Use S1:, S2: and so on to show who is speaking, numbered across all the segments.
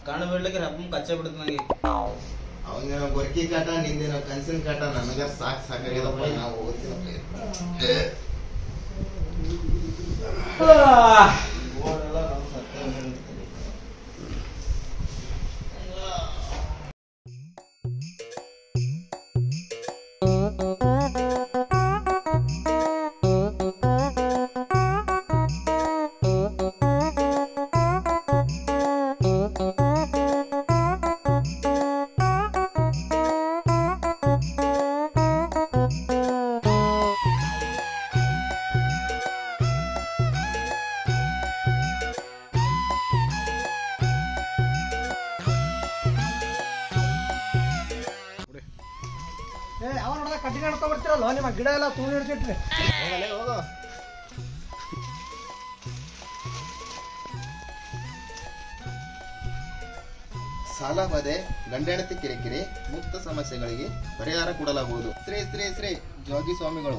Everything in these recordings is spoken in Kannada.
S1: ಕಣ್ಣು ಬಿಡ್ಲಿಕ್ಕೆ ರಪ್ಪ ಕಚ್ಚೆ ಬಿಡುತ್ತೆ ನನಗೆ.
S2: ಅವನ ಗೊರ್ಕಿ ಕಾಟ ನಿಂದಿನ ಕನ್ಸಿನ ಕಾಟ ನನಗ ಸಾಕಾಗ್ಯದಪ್ಪ. ನಾವು ಹೋಗ್ತೀನಪ್ಪ.
S3: ಕಟ್ಟಿ ನಡ್ಕೊ ಬರ್ತಿರಲ್ಲ ನಿಮ್ಮ ಗಿಡ ಎಲ್ಲ ತೂಳು ಹಿಡ್ಸಿಟ್ರಿ.
S2: ಹೋಗೋ. ಸಾಲ ಬಾಧೆ, ಗಂಡೆಣತಿ ಕಿರಿಕಿರಿ, ಮುಕ್ತ ಸಮಸ್ಯೆಗಳಿಗೆ ಪರಿಹಾರ ಕೊಡಲಾಗುವುದು. ಶ್ರೀ ಶ್ರೀ ಶ್ರೀ ಜೋಗಿ ಸ್ವಾಮಿಗಳು.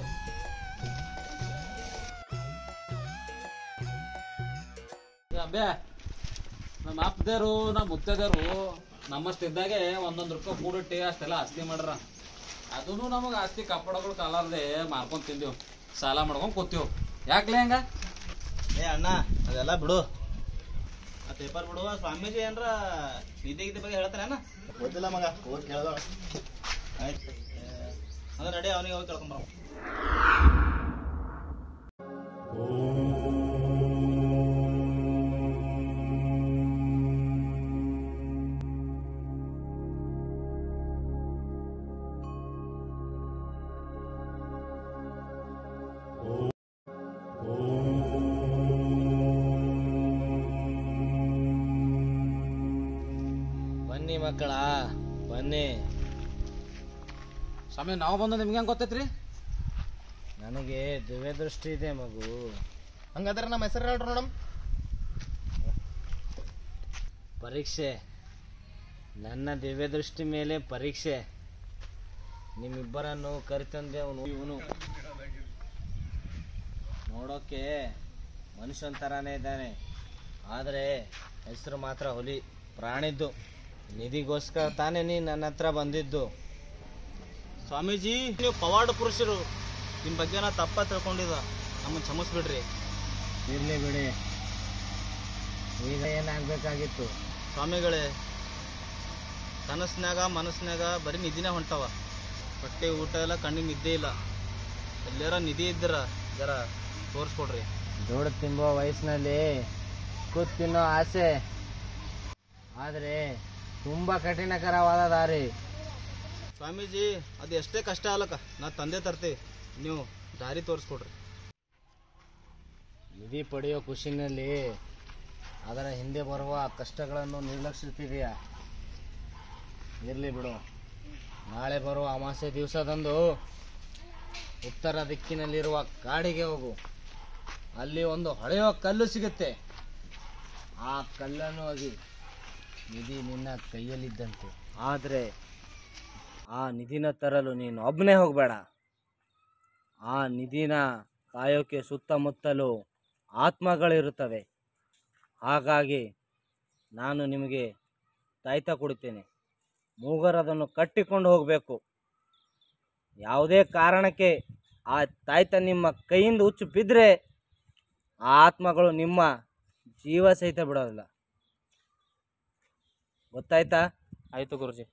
S1: ನಮ್ಮ ಅಪ್ಪದೇರು ನಮ್ಮ ಮುತ್ತದೇರು ನಮ್ಮಷ್ಟಿದ್ದಾಗೆ ಒಂದೊಂದು ರೂಪಾಯಿ ಕೂಡಿಟ್ಟು ಅಷ್ಟೆಲ್ಲ ಆಸ್ತಿ ಮಾಡ್ರ. ಅದೂ ನಮಗೆ ಆಸ್ತಿ ಕಪ್ಪಡಗಳು ಕಾಲಾರ್ದೆ ಮಾರ್ಕೊಂಡ್ ತಿಂದೆವು, ಸಾಲ ಮಾಡ್ಕೊಂಡ್ ಕೂತೀವಿ. ಯಾಕ್ಲೆ ಹಂಗ?
S4: ಅಣ್ಣ ಅದೆಲ್ಲ ಬಿಡು, ಆ ಪೇಪರ್ ಬಿಡುವ. ಸ್ವಾಮೀಜಿ ಏನ್ರ ನಿಧಿ ಗಿದ್ದಿ ಬಗ್ಗೆ ಹೇಳ್ತಾರೇನ?
S2: ಗೊತ್ತಿಲ್ಲ ಮಗ, ಹೋಗಿ ಕೇಳ್ದ.
S4: ಆಯ್ತು ಅಂದ್ರೆ ರೆಡಿ, ಅವನಿಗೆ ಹೋಗಿ ಕೇಳ್ಕೊಂಬರ.
S3: ಬನ್ನಿ ಮಕ್ಕಳ ಬನ್ನಿ.
S1: ಸ್ವಾಮಿ ನಾವು ಬಂದು ನಿಮ್ಗೆ ಹೆಂಗೆ ಗೊತ್ತೈತ್ರಿ?
S3: ನನಗೆ ದಿವ್ಯ ದೃಷ್ಟಿ ಇದೆ ಮಗು.
S2: ಹಂಗಾದ್ರೆ ನಮ್ಮ ಹೆಸರು ಹೇಳ್ರಿ ನೋಡಮ್.
S3: ಪರೀಕ್ಷೆ, ನನ್ನ ದಿವ್ಯ ದೃಷ್ಟಿ ಮೇಲೆ ಪರೀಕ್ಷೆ. ನಿಮ್ಮಿಬ್ಬರನ್ನು ಕರಿತಂದೆ ಇವನು. ನೋಡೋಕೆ ಮನುಷ್ಯನ ಥರಾನೇ ಇದ್ದಾನೆ, ಆದರೆ ಹೆಸರು ಮಾತ್ರ ಹುಲಿ ಪ್ರಾಣಿದ್ದು. ನಿಧಿಗೋಸ್ಕರ ತಾನೇ ನೀ ನನ್ನ ಹತ್ರ ಬಂದಿದ್ದು.
S4: ಸ್ವಾಮೀಜಿ ನೀವು ಪವಾಡ ಪುರುಷರು, ನಿಮ್ಮ ಬಗ್ಗೆ ನಾ ತಪ್ಪ ತಿಳ್ಕೊಂಡಿದ್ದ, ನಮ್ಮನ್ನು ಕ್ಷಮಿಸ್ಬಿಡ್ರಿ.
S3: ಇರಲಿ ಬಿಡಿ, ಈಗ ಏನಾಗಬೇಕಾಗಿತ್ತು?
S4: ಸ್ವಾಮಿಗಳೇ, ಕನಸ್ನಾಗ ಮನಸ್ನಾಗ ಬರೀ ನಿಧಿನೇ ಹೊಂಟವ. ಹೊಟ್ಟೆ ಊಟ ಎಲ್ಲ ಕಣ್ಣಿಗೆ ನಿದ್ದೆ ಇಲ್ಲ. ಎಲ್ಲಾರ ನಿಧಿ ಇದ್ದೀರ ಜರ ತೋರಿಸ್ಕೊಡ್ರಿ.
S3: ದುಡ್ಡು ತಿಂಬೋ ವಯಸ್ಸಿನಲ್ಲಿ ಕೂತ್ ತಿನ್ನೋ ಆಸೆ, ಆದರೆ ತುಂಬ ಕಠಿಣಕರವಾದ ದಾರಿ.
S4: ಸ್ವಾಮೀಜಿ ಅದು ಎಷ್ಟೇ ಕಷ್ಟ ಅಲ್ಲಕ್ಕ, ನಾ ತಂದೆ ತರ್ತೀವಿ, ನೀವು ದಾರಿ ತೋರಿಸ್ಕೊಡ್ರಿ.
S3: ನಿಧಿ ಪಡೆಯೋ ಖುಷಿನಲ್ಲಿ ಅದರ ಹಿಂದೆ ಬರುವ ಕಷ್ಟಗಳನ್ನು ನಿರ್ಲಕ್ಷಿಸುತ್ತಿದೆಯಾ? ಇರಲಿ ಬಿಡು, ನಾಳೆ ಬರುವ ಅಮಾವಾಸ್ಯೆ ದಿವಸದಂದು ಉತ್ತರ ದಿಕ್ಕಿನಲ್ಲಿರುವ ಕಾಡಿಗೆ ಹೋಗು. ಅಲ್ಲಿ ಒಂದು ಹೊಳೆಯುವ ಕಲ್ಲು ಸಿಗುತ್ತೆ. ಆ ಕಲ್ಲನ್ನು ಹೋಗಿ ನಿಧಿ ನಿನ್ನ ಕೈಯಲ್ಲಿದ್ದಂತೆ. ಆದರೆ ಆ ನಿಧಿನ ತರಲು ನೀನು ಒಬ್ಬನೇ ಹೋಗಬೇಡ. ಆ ನಿಧಿನ ಕಾಯೋಕೆ ಸುತ್ತಮುತ್ತಲು ಆತ್ಮಗಳಿರುತ್ತವೆ. ಹಾಗಾಗಿ ನಾನು ನಿಮಗೆ ತಾಯ್ತ ಕೊಡುತ್ತೇನೆ. ಮೂಗರದನ್ನು ಕಟ್ಟಿಕೊಂಡು ಹೋಗಬೇಕು. ಯಾವುದೇ ಕಾರಣಕ್ಕೆ ಆ ತಾಯ್ತ ನಿಮ್ಮ ಕೈಯಿಂದ ಹುಚ್ಚು ಬಿದ್ದರೆ ಆ ಆತ್ಮಗಳು ನಿಮ್ಮ ಜೀವ ಸಹಿತ ಬಿಡೋದಿಲ್ಲ. ಗೊತ್ತಾಯ್ತಾ?
S4: ಆಯಿತು ಗುರುಜಿ.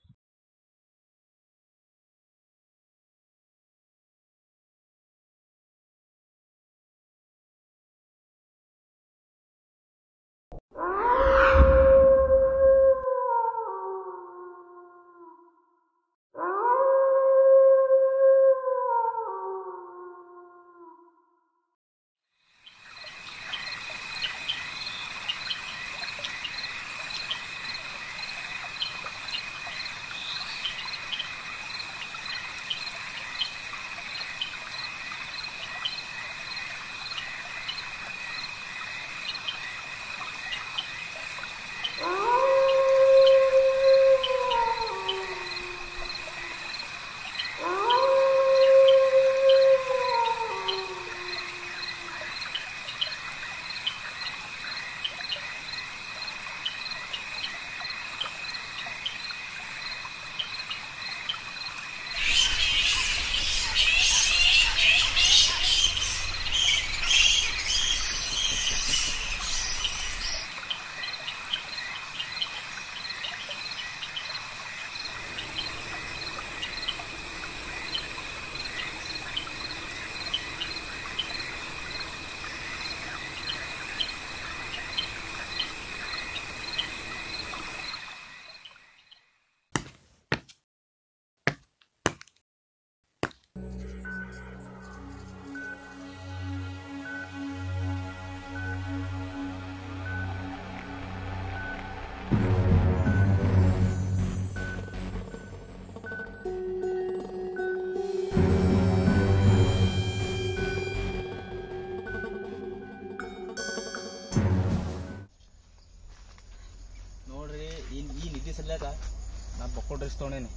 S4: ರಿಸ್ಕ್ ತೊಗೊಂಡೇನಿ.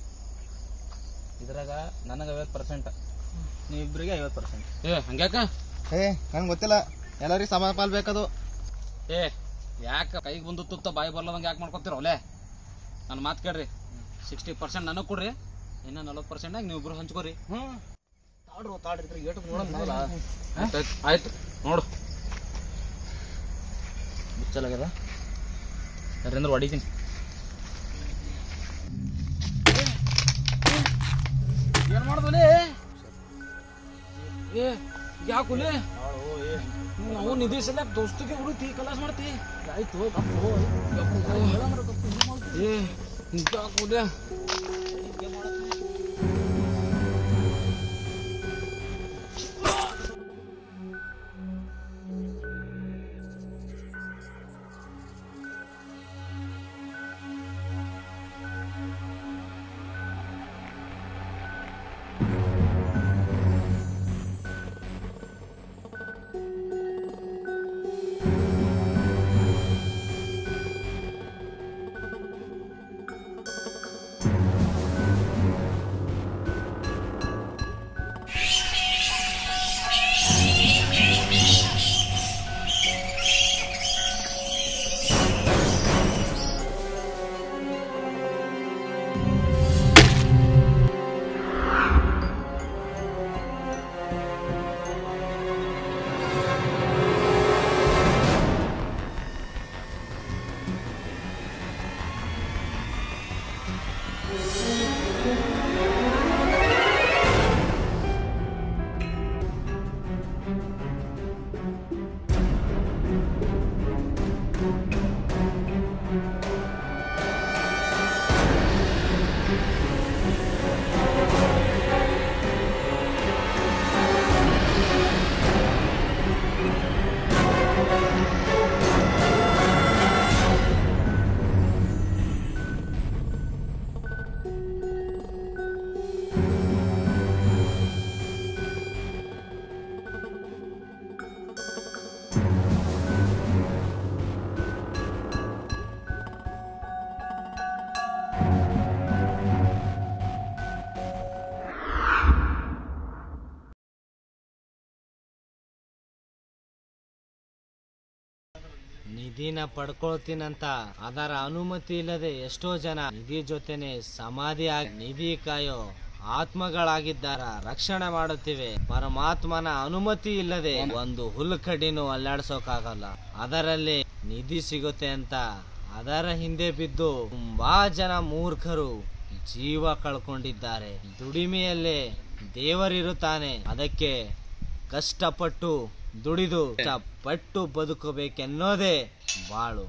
S4: ಇದ್ರಾಗ ನನಗೆ 50%, ನೀವಿಬ್ಬರಿಗೆ 50%.
S1: ಹಂಗ್ಯಾಕ?
S2: ನಂಗೆ ಗೊತ್ತಿಲ್ಲ, ಎಲ್ಲರಿಗೂ ಸಮ ಪಾಲ್ ಬೇಕದು.
S1: ಯಾಕೆ ಕೈಗೆ ಬಂದು ತುತ್ತ ಬಾಯಿ ಬರ್ಲದಂಗೆ ಯಾಕೆ ಮಾಡ್ಕೊತೀರ ಒಲೆ? ನನ್ನ ಮಾತು ಕೇಳ್ರಿ, 60% ನನಗೆ ಕೊಡ್ರಿ, ಇನ್ನು 40% ನೀವಿಬ್ರು ಹಂಚ್ಕೋರಿ.
S4: ತಾಡ್ರಿ ಏಟು ನೋಡೋಣ.
S1: ಆಯ್ತು ನೋಡು.
S4: ಮುಚ್ಚಲಾಗ್ಯದ ಯಾರೇಂದ್ರೆ ಹೊಡಿತೀನಿ.
S1: ಏನ್ ಮಾಡ್ದಲೇ? ಯಾಕುಲೆ ನಾವು ನಿಧಿ ಸಲ ದೋಸ್ತಿಗೆ ಹುಡುಕಿ ಕಲಾಸ ಮಾಡ್ತಿ.
S4: ಆಯ್ತು
S1: ಯಾಕುಲೆ
S3: ನಿಧಿನ ಪಡ್ಕೊಳ್ತೀನಂತ ಅದರ ಅನುಮತಿ ಇಲ್ಲದೆ ಎಷ್ಟೋ ಜನ ನಿಧಿ ಜೊತೆನೆ ಸಮಾಧಿ ಆಗಿ ನಿಧಿ ಕಾಯೋ ಆತ್ಮಗಳಾಗಿದ್ದಾರ ರಕ್ಷಣೆ ಮಾಡುತ್ತಿವೆ. ಪರಮಾತ್ಮನ ಅನುಮತಿ ಇಲ್ಲದೆ ಒಂದು ಹುಲ್ಲು ಕಡ್ಡಿನೂ ಅಲ್ಲಾಡ್ಸೋಕಾಗಲ್ಲ. ಅದರಲ್ಲಿ ನಿಧಿ ಸಿಗುತ್ತೆ ಅಂತ ಅದರ ಹಿಂದೆ ಬಿದ್ದು ತುಂಬಾ ಜನ ಮೂರ್ಖರು ಜೀವ ಕಳ್ಕೊಂಡಿದ್ದಾರೆ. ದುಡಿಮೆಯಲ್ಲೇ ದೇವರಿರುತ್ತಾನೆ, ಅದಕ್ಕೆ ಕಷ್ಟಪಟ್ಟು ದುಡಿದು ಕಷ್ಟಪಟ್ಟು ಬದುಕಬೇಕೆನ್ನೋದೇ ಬಾಳು.